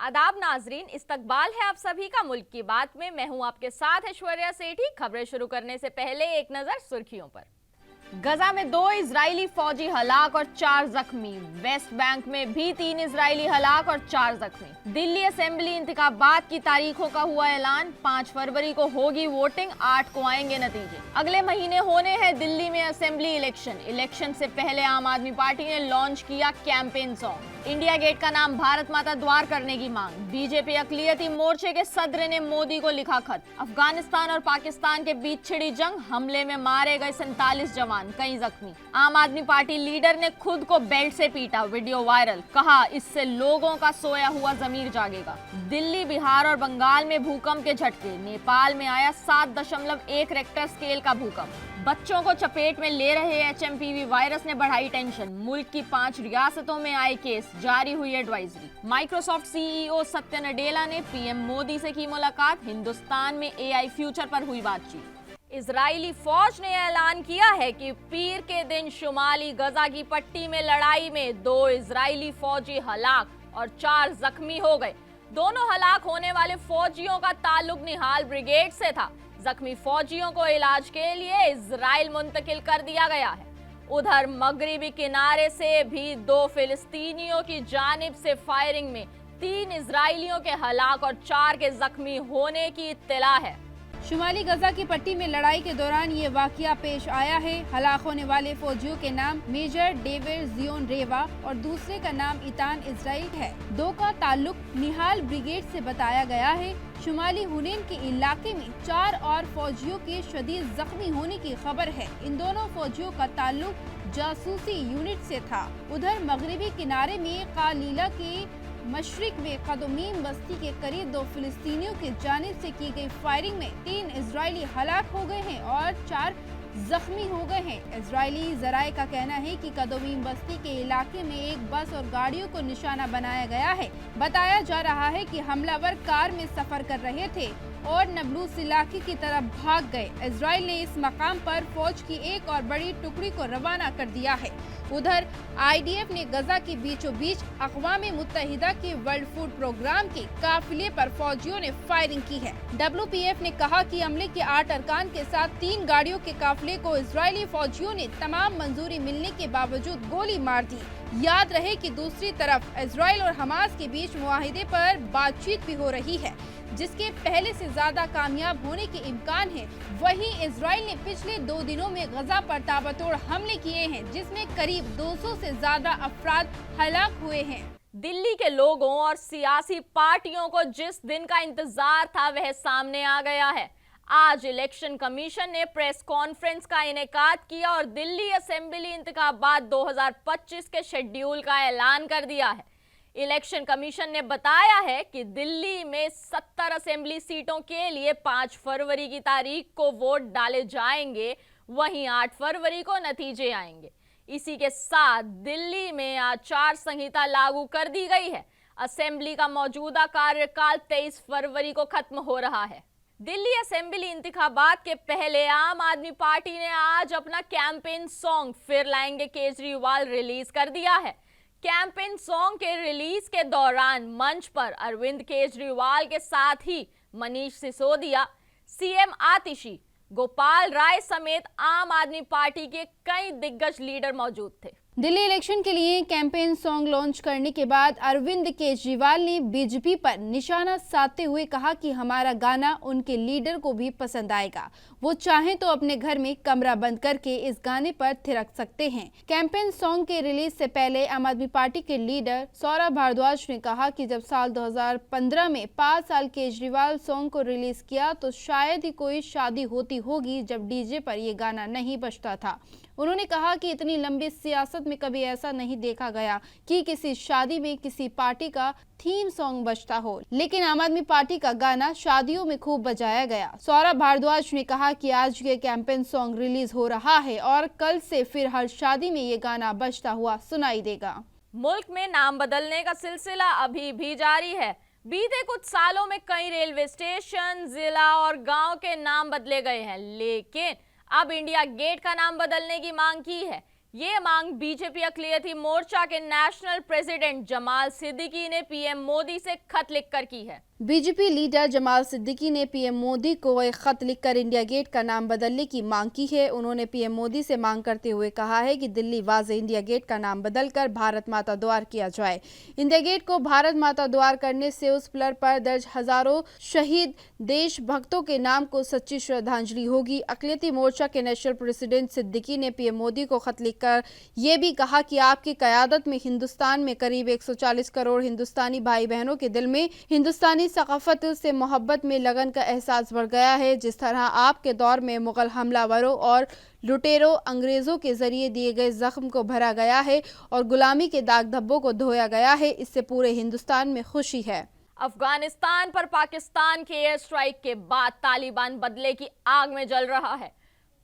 आदाब नाजरीन, इस्तकबाल है आप सभी का मुल्क की बात में। मैं हूं आपके साथ ऐश्वर्या सेठी। खबरें शुरू करने से पहले एक नजर सुर्खियों पर। गजा में 2 इजरायली फौजी हलाक और 4 जख्मी। वेस्ट बैंक में भी 3 इजरायली हलाक और 4 जख्मी। दिल्ली असेंबली इंतखाबात की तारीखों का हुआ ऐलान। 5 फरवरी को होगी वोटिंग, 8 को आएंगे नतीजे। अगले महीने होने हैं दिल्ली में असेंबली इलेक्शन से पहले आम आदमी पार्टी ने लॉन्च किया कैंपेन सॉन्ग। इंडिया गेट का नाम भारत माता द्वार करने की मांग। बीजेपी अकलियती मोर्चे के सदर ने मोदी को लिखा खत। अफगानिस्तान और पाकिस्तान के बीच छिड़ी जंग, हमले में मारे गए 47 जवान, कई जख्मी। आम आदमी पार्टी लीडर ने खुद को बेल्ट से पीटा, वीडियो वायरल। कहा इससे लोगों का सोया हुआ जमीर जागेगा। दिल्ली, बिहार और बंगाल में भूकंप के झटके। नेपाल में आया 7.1 रेक्टर स्केल का भूकंप। बच्चों को चपेट में ले रहे HMPV वायरस ने बढ़ाई टेंशन। मुल्क की 5 रियासतों में आए केस, जारी हुई advisory. Microsoft CEO Satya Nadella ने PM मोदी से की मुलाकात। हिंदुस्तान में AI फ्यूचर पर हुई बातचीत। इजरायली फौज ने ऐलान किया है कि पीर के दिन शुमाली गजा की पट्टी में लड़ाई में 2 इजरायली फौजी हलाक और 4 जख्मी हो गए। दोनों हलाक होने वाले फौजियों का ताल्लुक निहाल ब्रिगेड से था। जख्मी फौजियों को इलाज के लिए इजराइल मुंतकिल कर दिया गया है। उधर मगरिबी किनारे से भी 2 फिलिस्तीनियों की जानिब से फायरिंग में 3 इजरायलियों के हलाक और 4 के जख्मी होने की इत्तला है। शुमाली गजा की पट्टी में लड़ाई के दौरान ये वाकया पेश आया है। हलाक होने वाले फौजियों के नाम मेजर डेविड जियोन रेवा और दूसरे का नाम इतान इजराइल है। 2 का ताल्लुक निहाल ब्रिगेड से बताया गया है। शुमाली हुनैन के इलाके में 4 और फौजियों के शदीद जख्मी होने की खबर है। इन दोनों फौजियों का ताल्लुक जासूसी यूनिट से था। उधर मगरिबी किनारे में कालीला के मशरिक में कदमीम बस्ती के करीब 2 फिलिस्तीनियों की जानिब से की गई फायरिंग में 3 इजरायली हलाक हो गए हैं और 4 जख्मी हो गए हैं। इजरायली जराए का कहना है कि कदमीम बस्ती के इलाके में एक बस और गाड़ियों को निशाना बनाया गया है। बताया जा रहा है कि हमलावर कार में सफर कर रहे थे और नबलूस इलाके की तरफ भाग गए। इजराइल ने इस मकाम पर फौज की एक और बड़ी टुकड़ी को रवाना कर दिया है। उधर IDF ने गजा के बीचों बीच अक़वाम मुत्तहिदा के वर्ल्ड फूड प्रोग्राम के काफिले पर फौजियों ने फायरिंग की है। WPF ने कहा कि हमले के 8 अरकान के साथ 3 गाड़ियों के काफिले को इजरायली फौजियों ने तमाम मंजूरी मिलने के बावजूद गोली मार दी। याद रहे कि दूसरी तरफ इजराइल और हमास के बीच मुआहिदे पर बातचीत भी हो रही है, जिसके पहले से ज्यादा कामयाब होने के इम्कान है। वहीं इजराइल ने पिछले 2 दिनों में गजा पर ताबड़तोड़ हमले किए हैं, जिसमें करीब 200 से ज्यादा अफराद हलाक हुए हैं। दिल्ली के लोगों और सियासी पार्टियों को जिस दिन का इंतजार था वह सामने आ गया है। आज इलेक्शन कमीशन ने प्रेस कॉन्फ्रेंस का इनेकाद किया और दिल्ली असेंबली इंतखाबात 2025 के शेड्यूल का ऐलान कर दिया है। इलेक्शन कमीशन ने बताया है कि दिल्ली में 70 असेंबली सीटों के लिए 5 फरवरी की तारीख को वोट डाले जाएंगे, वहीं 8 फरवरी को नतीजे आएंगे। इसी के साथ दिल्ली में आचार संहिता लागू कर दी गई है। असेंबली का मौजूदा कार्यकाल 23 फरवरी को खत्म हो रहा है। दिल्ली असेंबली इंतखाबात के पहले आम आदमी पार्टी ने आज अपना कैंपेन सॉन्ग फिर लाएंगे केजरीवाल रिलीज कर दिया है। कैंपेन सॉन्ग के रिलीज के दौरान मंच पर अरविंद केजरीवाल के साथ ही मनीष सिसोदिया, CM आतिशी, गोपाल राय समेत आम आदमी पार्टी के कई दिग्गज लीडर मौजूद थे। दिल्ली इलेक्शन के लिए कैंपेन सॉन्ग लॉन्च करने के बाद अरविंद केजरीवाल ने बीजेपी पर निशाना साधते हुए कहा कि हमारा गाना उनके लीडर को भी पसंद आएगा। वो चाहें तो अपने घर में कमरा बंद करके इस गाने पर थिरक सकते हैं। कैंपेन सॉन्ग के रिलीज से पहले आम आदमी पार्टी के लीडर सौरभ भारद्वाज ने कहा कि जब साल 2015 में 5 साल केजरीवाल सॉन्ग को रिलीज किया तो शायद ही कोई शादी होती होगी जब DJ पर ये गाना नहीं बजता था। उन्होंने कहा कि इतनी लंबी सियासत में कभी ऐसा नहीं देखा गया कि किसी शादी में किसी पार्टी का थीम सॉन्ग बजता हो, लेकिन आम आदमी पार्टी का गाना शादियों में खूब बजाया गया। सौरभ भारद्वाज ने कहा कि आज ये कैंपेन सॉन्ग रिलीज हो रहा है और कल से फिर हर शादी में ये गाना बजता हुआ सुनाई देगा। मुल्क में नाम बदलने का सिलसिला अभी भी जारी है। बीते कुछ सालों में कई रेलवे स्टेशन, जिला और गांव के नाम बदले गए हैं, लेकिन अब इंडिया गेट का नाम बदलने की मांग की है। ये मांग बीजेपी अक़लियती मोर्चा के नेशनल प्रेसिडेंट जमाल सिद्दीकी ने पीएम मोदी से खत लिखकर की है। बीजेपी लीडर जमाल सिद्दीकी ने पीएम मोदी को एक खत लिखकर इंडिया गेट का नाम बदलने की मांग की है। उन्होंने पीएम मोदी से मांग करते हुए कहा है कि दिल्ली वाजे इंडिया गेट का नाम बदलकर भारत माता द्वार किया जाए। इंडिया गेट को भारत माता द्वार करने से उस पिलर पर दर्ज हजारों शहीद देशभक्तों के नाम को सच्ची श्रद्धांजलि होगी। अक़लियती मोर्चा के नेशनल प्रेसिडेंट सिद्दीकी ने पीएम मोदी को खत लिखकर ये भी कहा कि आपकी क़यादत में हिंदुस्तान में करीब 140 करोड़ हिंदुस्तानी भाई बहनों के दिल में हिंदुस्तानी सकाफत से मोहब्बत में लगन का एहसास बढ़ गया है। जिस तरह आपके दौर में मुगल हमलावरों और लुटेरों अंग्रेजों के जरिए दिए गए जख्म को भरा गया है और गुलामी के दाग धब्बों को धोया गया है, इससे पूरे हिंदुस्तान में खुशी है। अफगानिस्तान पर पाकिस्तान के एयर स्ट्राइक के बाद तालिबान बदले की आग में जल रहा है।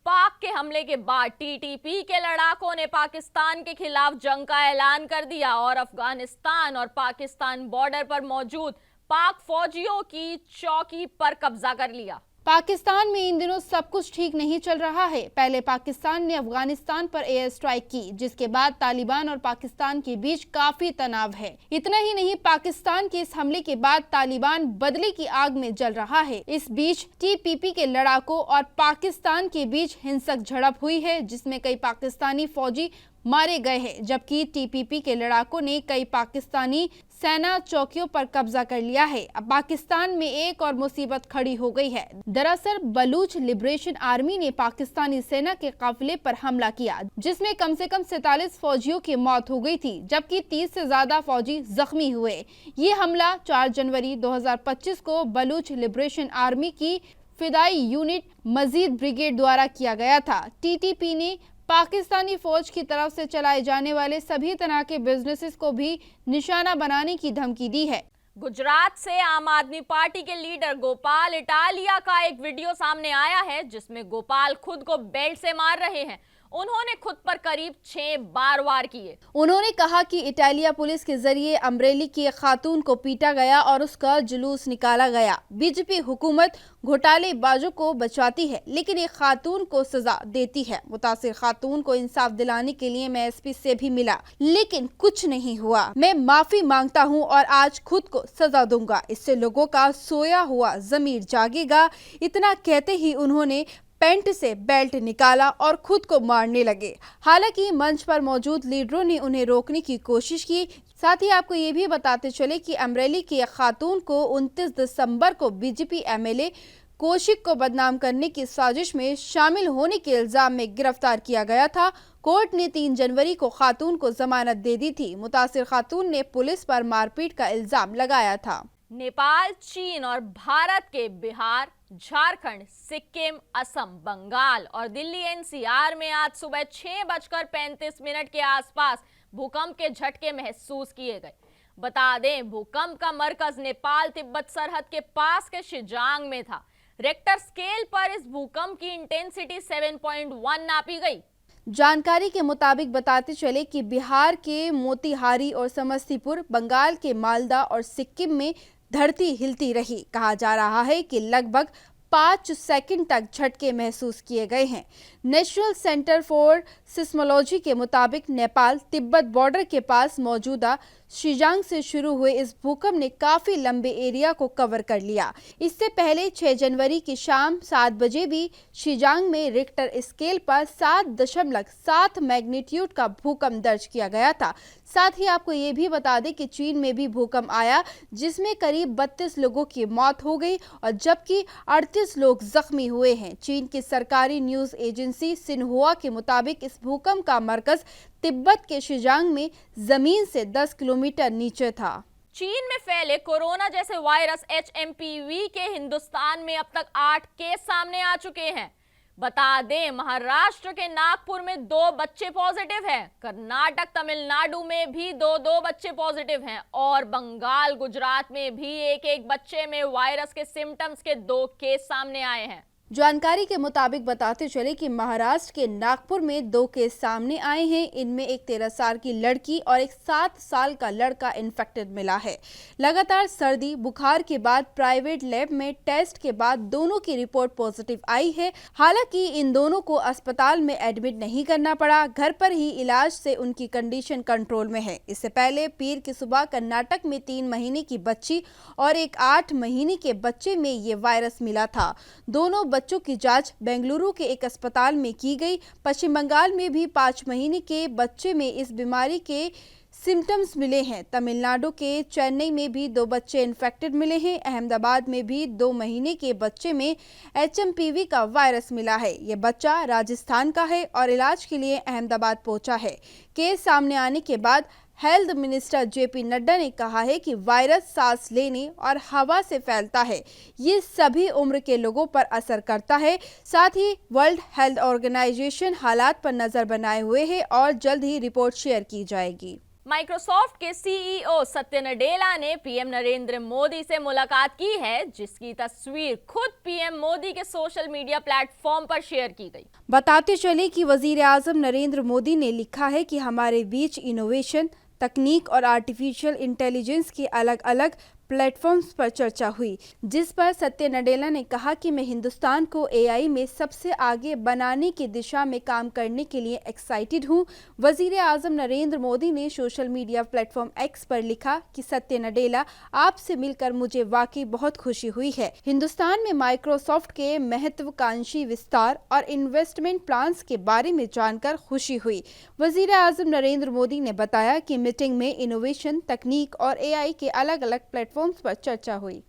पाक के हमले के बाद टीटीपी के लड़ाकों ने पाकिस्तान के खिलाफ जंग का ऐलान कर दिया और अफगानिस्तान और पाकिस्तान बॉर्डर पर मौजूद पाक फौजियों की चौकी पर कब्जा कर लिया। पाकिस्तान में इन दिनों सब कुछ ठीक नहीं चल रहा है। पहले पाकिस्तान ने अफगानिस्तान पर एयर स्ट्राइक की, जिसके बाद तालिबान और पाकिस्तान के बीच काफी तनाव है। इतना ही नहीं, पाकिस्तान के इस हमले के बाद तालिबान बदले की आग में जल रहा है। इस बीच टीपीपी के लड़ाकों और पाकिस्तान के बीच हिंसक झड़प हुई है, जिसमें कई पाकिस्तानी फौजी मारे गए हैं, जबकि टीपीपी के लड़ाकों ने कई पाकिस्तानी सेना चौकियों पर कब्जा कर लिया है। अब पाकिस्तान में एक और मुसीबत खड़ी हो गई है। दरअसल बलूच लिबरेशन आर्मी ने पाकिस्तानी सेना के काफिले पर हमला किया, जिसमें कम से कम 47 फौजियों की मौत हो गई थी, जबकि 30 से ज्यादा फौजी जख्मी हुए। ये हमला 4 जनवरी 2025 को बलूच लिबरेशन आर्मी की फिदाई यूनिट मजीद ब्रिगेड द्वारा किया गया था। टीटीपी ने पाकिस्तानी फौज की तरफ से चलाए जाने वाले सभी तरह के बिजनेसेस को भी निशाना बनाने की धमकी दी है। गुजरात से आम आदमी पार्टी के लीडर गोपाल इटालिया का एक वीडियो सामने आया है, जिसमें गोपाल खुद को बेल्ट से मार रहे हैं। उन्होंने खुद पर करीब 6 बार वार किए। उन्होंने कहा कि इटालिया पुलिस के जरिए अमरेली की एक खातून को पीटा गया और उसका जुलूस निकाला गया। बीजेपी हुकूमत घोटालेबाजों को बचाती है, लेकिन एक खातून को सजा देती है। मुतासिर खातून को इंसाफ दिलाने के लिए मैं एसपी से भी मिला, लेकिन कुछ नहीं हुआ। मैं माफी मांगता हूं और आज खुद को सजा दूंगा, इससे लोगों का सोया हुआ जमीर जागेगा। इतना कहते ही उन्होंने पैंट से बेल्ट निकाला और खुद को मारने लगे। हालांकि मंच पर मौजूद लीडरों ने उन्हें रोकने की कोशिश की। साथ ही आपको ये भी बताते चले कि अमरेली की एक खातून को 29 दिसंबर को बीजेपी एमएलए कौशिक को बदनाम करने की साजिश में शामिल होने के इल्जाम में गिरफ्तार किया गया था। कोर्ट ने 3 जनवरी को खातून को जमानत दे दी थी। मुतासिर खातून ने पुलिस पर मारपीट का इल्जाम लगाया था। नेपाल, चीन और भारत के बिहार, झारखंड, सिक्किम, असम, बंगाल और दिल्ली एनसीआर में आज सुबह 6:35 के आसपास भूकंप के झटके महसूस किए गए। बता दें, भूकंप का मरकज नेपाल तिब्बत सरहद के पास के शिजांग में था। रेक्टर स्केल पर इस भूकंप की इंटेंसिटी 7.1 नापी गई। जानकारी के मुताबिक बताते चले कि बिहार के मोतिहारी और समस्तीपुर, बंगाल के मालदा और सिक्किम में धरती हिलती रही। कहा जा रहा है कि लगभग 5 सेकंड तक झटके महसूस किए गए हैं। नेशनल सेंटर फॉर सिस्मोलॉजी के मुताबिक नेपाल तिब्बत बॉर्डर के पास मौजूदा शिजांग से शुरू हुए इस भूकंप ने काफी लंबे एरिया को कवर कर लिया। इससे पहले 6 जनवरी की शाम 7 बजे भी शिजांग में रिक्टर स्केल पर 7.7 मैग्नीट्यूड का भूकंप दर्ज किया गया था। साथ ही आपको ये भी बता दें कि चीन में भी भूकंप आया, जिसमें करीब 32 लोगों की मौत हो गई और जबकि 38 लोग जख्मी हुए हैं। चीन की सरकारी न्यूज एजेंसी सिन्हुआ के मुताबिक इस भूकंप का मरकज तिब्बत के शिजांग में जमीन से 10 किलोमीटर नीचे था। चीन में फैले कोरोना जैसे वायरस HMPV के हिंदुस्तान में अब तक 8 केस सामने आ चुके हैं। बता दें, महाराष्ट्र के नागपुर में 2 बच्चे पॉजिटिव हैं, कर्नाटक तमिलनाडु में भी 2 बच्चे पॉजिटिव हैं और बंगाल गुजरात में भी एक बच्चे में वायरस के सिम्टम्स के 2 केस सामने आए हैं। जानकारी के मुताबिक बताते चले कि महाराष्ट्र के नागपुर में 2 केस सामने आए हैं। इनमें एक 13 साल की लड़की और एक 7 साल का लड़का इन्फेक्टेड मिला है। लगातार सर्दी बुखार के बाद प्राइवेट लैब में टेस्ट के बाद दोनों की रिपोर्ट पॉजिटिव आई है। हालांकि इन दोनों को अस्पताल में एडमिट नहीं करना पड़ा, घर पर ही इलाज से उनकी कंडीशन कंट्रोल में है। इससे पहले पीर की सुबह कर्नाटक में 3 महीने की बच्ची और एक 8 महीने के बच्चे में ये वायरस मिला था। दोनों बच्चों की जांच बेंगलुरु के एक अस्पताल में की गई। पश्चिम बंगाल में भी 5 महीने के बच्चे में इस बीमारी के सिम्टम्स मिले हैं। तमिलनाडु के चेन्नई में भी 2 बच्चे इन्फेक्टेड मिले हैं। अहमदाबाद में भी 2 महीने के बच्चे में HMPV का वायरस मिला है। ये बच्चा राजस्थान का है और इलाज के लिए अहमदाबाद पहुंचा है। केस सामने आने के बाद हेल्थ मिनिस्टर JP नड्डा ने कहा है कि वायरस सांस लेने और हवा से फैलता है। ये सभी उम्र के लोगों पर असर करता है। साथ ही वर्ल्ड हेल्थ ऑर्गेनाइजेशन हालात पर नजर बनाए हुए है और जल्द ही रिपोर्ट शेयर की जाएगी। माइक्रोसॉफ्ट के CEO सत्य नडेला ने PM नरेंद्र मोदी से मुलाकात की है, जिसकी तस्वीर खुद PM मोदी के सोशल मीडिया प्लेटफॉर्म पर शेयर की गई। बताते चले कि वजीर आजम नरेंद्र मोदी ने लिखा है कि हमारे बीच इनोवेशन, तकनीक और आर्टिफिशियल इंटेलिजेंस के अलग अलग प्लेटफॉर्म्स पर चर्चा हुई, जिस पर सत्य नडेला ने कहा कि मैं हिंदुस्तान को AI में सबसे आगे बनाने की दिशा में काम करने के लिए एक्साइटेड हूं। वजीर आजम नरेंद्र मोदी ने सोशल मीडिया प्लेटफॉर्म X पर लिखा कि सत्य नडेला, आपसे मिलकर मुझे वाकई बहुत खुशी हुई है। हिंदुस्तान में माइक्रोसॉफ्ट के महत्वाकांक्षी विस्तार और इन्वेस्टमेंट प्लान्स के बारे में जानकर खुशी हुई। वजीर आजम नरेंद्र मोदी ने बताया कि मीटिंग में इनोवेशन, तकनीक और AI के अलग अलग प्लेटफॉर्म पर चर्चा हुई।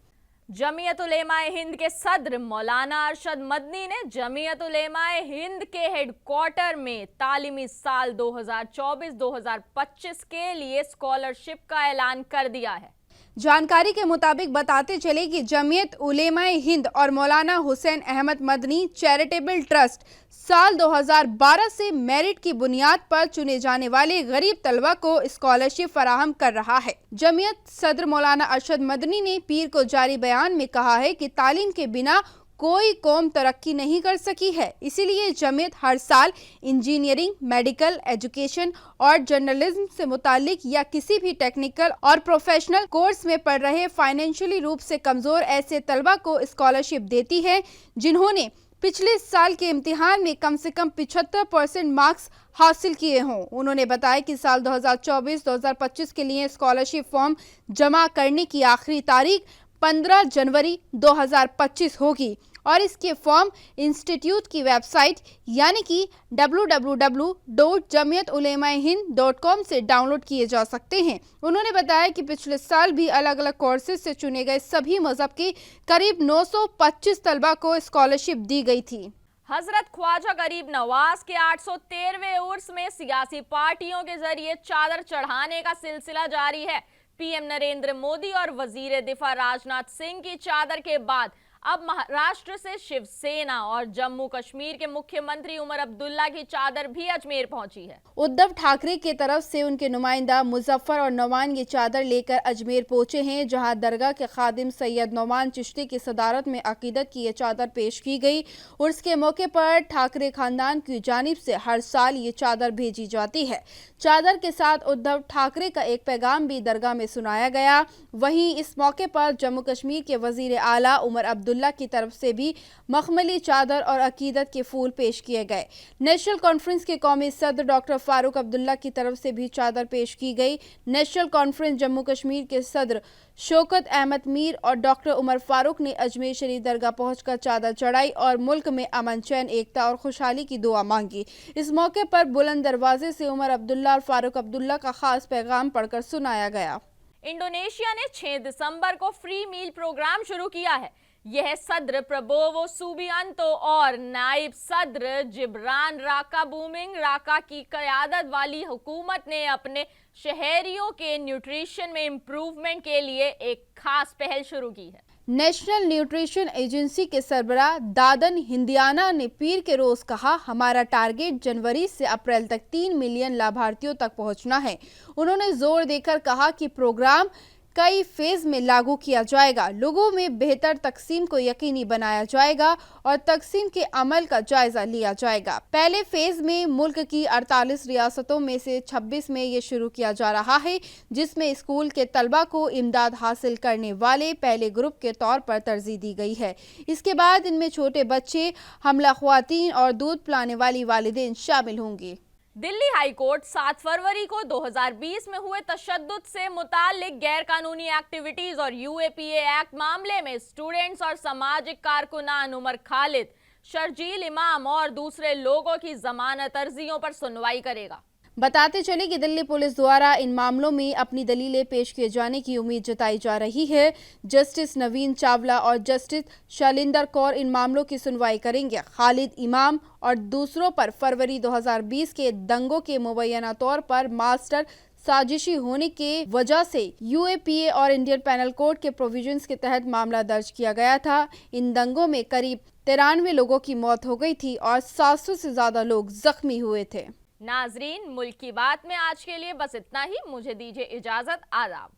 जमीयत उलेमाए हिंद के सदर मौलाना अरशद मदनी ने जमीयत उलेमाए हिंद के हेडक्वार्टर में तालीमी साल 2024-2025 के लिए स्कॉलरशिप का ऐलान कर दिया है। जानकारी के मुताबिक बताते चले कि जमीयत उलेमाए हिंद और मौलाना हुसैन अहमद मदनी चैरिटेबल ट्रस्ट साल 2012 से मेरिट की बुनियाद पर चुने जाने वाले गरीब तलबा को स्कॉलरशिप फराहम कर रहा है। जमीयत सदर मौलाना अरशद मदनी ने पीर को जारी बयान में कहा है कि तालीम के बिना कोई कौम तरक्की नहीं कर सकी है, इसीलिए जमीयत हर साल इंजीनियरिंग, मेडिकल, एजुकेशन और जर्नलिज्म से मुतालिक या किसी भी टेक्निकल और प्रोफेशनल कोर्स में पढ़ रहे फाइनेंशियली रूप से कमजोर ऐसे तलबा को स्कॉलरशिप देती है जिन्होंने पिछले साल के इम्तिहान में कम से कम 75% मार्क्स हासिल किए हों। उन्होंने बताया कि साल 2024-2025 के लिए स्कॉलरशिप फॉर्म जमा करने की आखिरी तारीख 15 जनवरी 2025 होगी और इसके फॉर्म इंस्टीट्यूट की वेबसाइट यानी कि www.jamiyatulemaehind.com से डाउनलोड किए जा सकते हैं। उन्होंने बताया कि पिछले साल भी अलग अलग कोर्सेज से चुने गए सभी मजहब के करीब 925 तलबा को स्कॉलरशिप दी गई थी। हजरत ख्वाजा गरीब नवाज के 813वें उर्स में सियासी पार्टियों के जरिए चादर चढ़ाने का सिलसिला जारी है। PM नरेंद्र मोदी और वजीर दिफा राजनाथ सिंह की चादर के बाद अब महाराष्ट्र से शिवसेना और जम्मू कश्मीर के मुख्यमंत्री उमर अब्दुल्ला की चादर भी अजमेर पहुंची है। उद्धव ठाकरे की तरफ से उनके नुमाइंदा मुजफ्फर और नौमान ये चादर लेकर अजमेर पहुंचे हैं, जहां दरगाह के खादिम सैयद नौमान चिश्ती की सदारत में अकीदत की ये चादर पेश की गई। उर्स के मौके पर ठाकरे खानदान की जानिब से हर साल ये चादर भेजी जाती है। चादर के साथ उद्धव ठाकरे का एक पैगाम भी दरगाह में सुनाया गया। वहीं इस मौके पर जम्मू कश्मीर के वजीर आला उमर अब्दुल्ला की तरफ से भी मखमली चादर और अकीदत के फूल पेश किए गए। नेशनल कॉन्फ्रेंस के कौमी सदर डॉक्टर फारूक अब्दुल्ला की तरफ से भी चादर पेश की गई। नेशनल कॉन्फ्रेंस जम्मू कश्मीर के सदर शौकत अहमद मीर और डॉक्टर उमर फारूक ने अजमेर शरीफ दरगाह पहुंचकर चादर चढ़ाई और मुल्क में अमन, चैन, एकता और खुशहाली की दुआ मांगी। इस मौके पर बुलंद दरवाजे से उमर अब्दुल्ला और फारूक अब्दुल्ला का खास पैगाम पढ़कर सुनाया गया। इंडोनेशिया ने 6 दिसंबर को फ्री मील प्रोग्राम शुरू किया है। यह सदर प्रबोवो सुबियांतो और नायब सदर जिब्रान राका बूमिंग राका की क़यादत वाली हुकूमत ने अपने शहरियों के न्यूट्रिशन में इम्प्रूवमेंट के लिए एक खास पहल शुरू की है। नेशनल न्यूट्रिशन एजेंसी के सरबराह दादन हिंदियाना ने पीर के रोज कहा, हमारा टारगेट जनवरी से अप्रैल तक 3 मिलियन लाभार्थियों तक पहुंचना है। उन्होंने जोर देकर कहा कि प्रोग्राम कई फेज में लागू किया जाएगा। लोगों में बेहतर तकसीम को यकीनी बनाया जाएगा और तकसीम के अमल का जायजा लिया जाएगा। पहले फेज में मुल्क की 48 रियासतों में से 26 में ये शुरू किया जा रहा है, जिसमें स्कूल के तलबा को इमदाद हासिल करने वाले पहले ग्रुप के तौर पर तरजीह दी गई है। इसके बाद इनमें छोटे बच्चे, हमला ख्वातीन और दूध पिलाने वाली वालिदैन शामिल होंगे। दिल्ली हाई कोर्ट 7 फरवरी को 2020 में हुए तशद्दुद से मुताल्लिक गैर कानूनी एक्टिविटीज और यूएपीए एक्ट मामले में स्टूडेंट्स और सामाजिक कारकुनान उमर खालिद, शर्जील इमाम और दूसरे लोगों की जमानत अर्जियों पर सुनवाई करेगा। बताते चले कि दिल्ली पुलिस द्वारा इन मामलों में अपनी दलीलें पेश किए जाने की उम्मीद जताई जा रही है। जस्टिस नवीन चावला और जस्टिस शैलिंदर कौर इन मामलों की सुनवाई करेंगे। खालिद इमाम और दूसरों पर फरवरी 2020 के दंगों के मुबैना तौर पर मास्टर साजिशी होने के वजह से यूएपीए और इंडियन पेनल कोड के प्रोविजंस के तहत मामला दर्ज किया गया था। इन दंगों में करीब 93 लोगों की मौत हो गई थी और 700 से ज्यादा लोग जख्मी हुए थे। नाजरीन, मुल्क की बात में आज के लिए बस इतना ही। मुझे दीजिए इजाजत। आदाब।